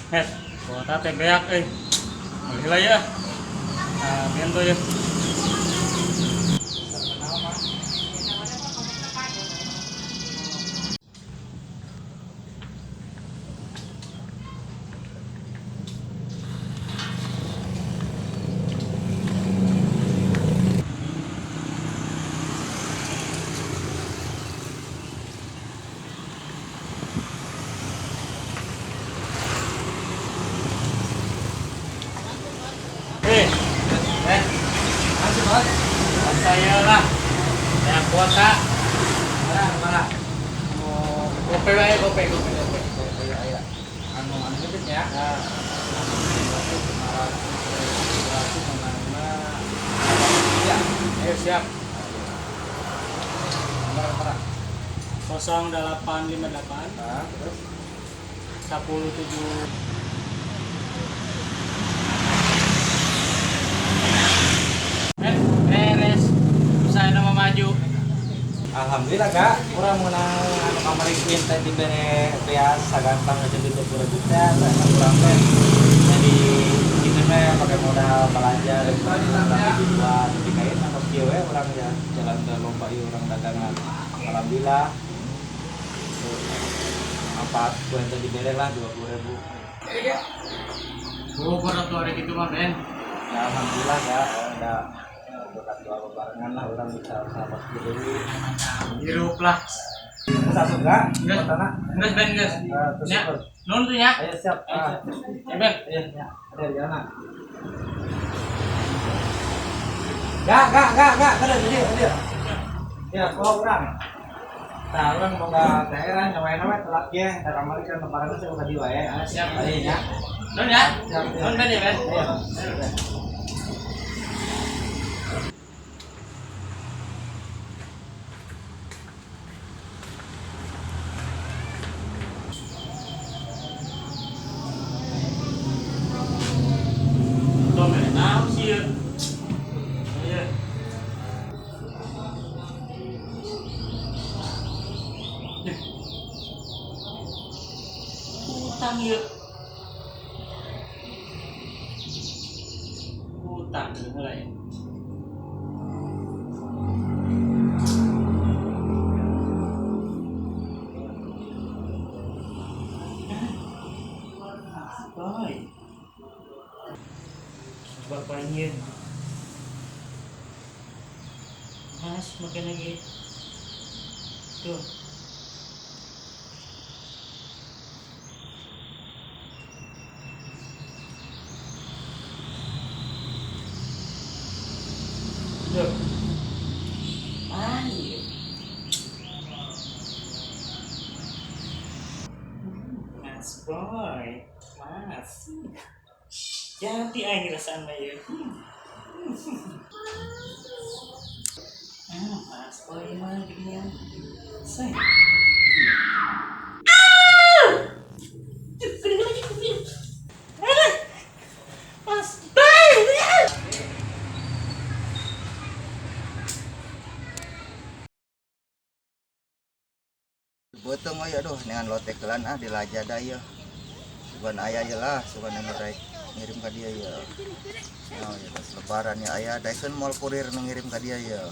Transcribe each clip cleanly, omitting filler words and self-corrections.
Hes, kuota teh beak Alhamdulillah ya. Nah, biento ya. Masih bos. Saya lah. Saya kuota. Mana? Gope wae, gope. Ayo. Anu gede ya. Ya, ayo siap. Nomor 0858 Nah, terus 107. Beres. Usaha nama maju. alhamdulillah kak, kurang menang anu kamari queen tadi bere beas sagantang aja di 20 juta, dan kurang teh jadi kita mah pakai modal belajar dari jual di kain atau kieu we urang ya jalan ke lomba ieu urang dagangan. Alhamdulillah empat bulan tadi bere lah 20.000. Pada tuh ada gitu mah, Ben. Ya alhamdulillah ya udah berkat doa bebarengan lah orang bisa sahabat berdiri. Hirup lah. Satu enggak? Enggak. Tanah. Enggak, Ben, guys. Terus Ya, super. nun tuh ya. Ayo siap. Ya, Ben. Iya, ya. Ada di jalan. Enggak. Ada dia. Ya, kalau orang. Nah, orang mau enggak daerah nyawain apa telak ya. Kita kamar kan lebaran saya udah diwae. Siap. Ayo ya. Nun ya. Siap. Nun, Ben ya, Ben. Iya. Tuh, Ben. Tahu sih ya. Iya. Utang ya. Utang mulai. Baik. Bapaknya Mas makan lagi tuh. Tuh. Ayo. Mas boy, mas. Jadi akhir sana ya. Mas boy mah gini ya. Say. Mas boy. Botong ayo aduh dengan lotek kelan di lajada ya. Sugan ayah aja lah, sugan ngirim ke dia ya. Oh ya pas lebaran ya ayah daekeun moal kurir nu ngirim ke dia ya.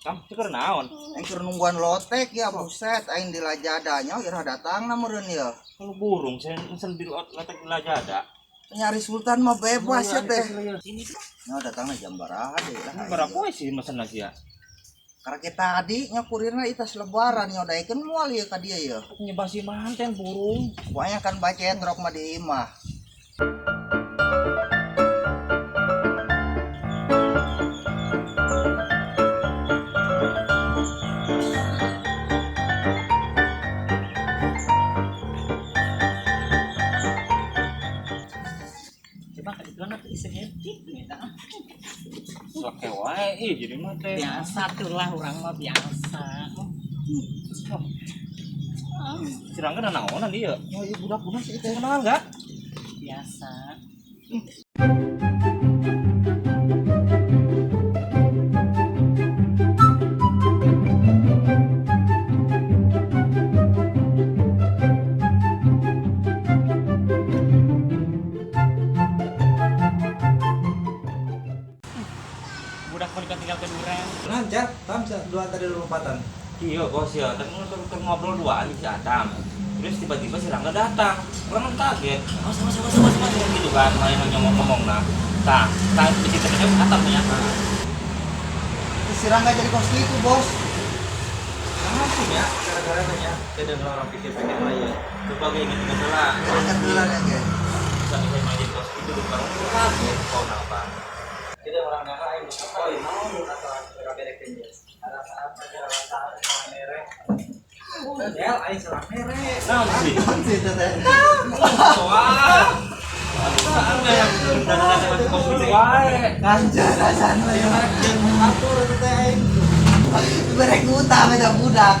Kam ceker naon? Engkur nungguan lotek ya buset aing di lajadanya ira datang na meureun ya. Kalau burung saya mesen di letak lajada. Nyari sultan mah bebas ya teh. Ini Nya datangna jam baraha deui lah. berapa sih mesen lagi ya? Karena kita tadi nya kurirna itas lebaran nya daekeun moal ieu ka dia ya. Nyebasi manten burung. Pokoknya kan baca endrok mah di imah. Coba ke itu anak isi edit nih dah. Oke wae jadi mah teh. Biasa tuh lah orang mah biasa. Serangga dan naonan dia. Oh iya budak-budak sih itu kenal enggak? Biasa. ya, tam dua tadi lompatan. Iya bos ya, tapi ngobrol duaan si Adam. Terus tiba-tiba si Rangga datang, orang kan kaget, mas gitu kan, main ngomong nah, di situ kan Adam punya Si Rangga jadi kos itu, Bos. Langsung ya, gara-gara banyak. Tidak orang pikir-pikir lah ya. berbagai gitu lah. Angkat duluan ya, guys. Sampai saya main di kos itu orang kaget, kau apa? Kita orang yang lain, oh ini mau atau berapa tinggi? Rasa apa ya, rasa merek. Ya, aing salah merek. Nah, sih. Situ teh. Wah. Ada yang masuk kos itu wae. Kanjur rasana ya. Atur teh aing. Mereka utama ada budak.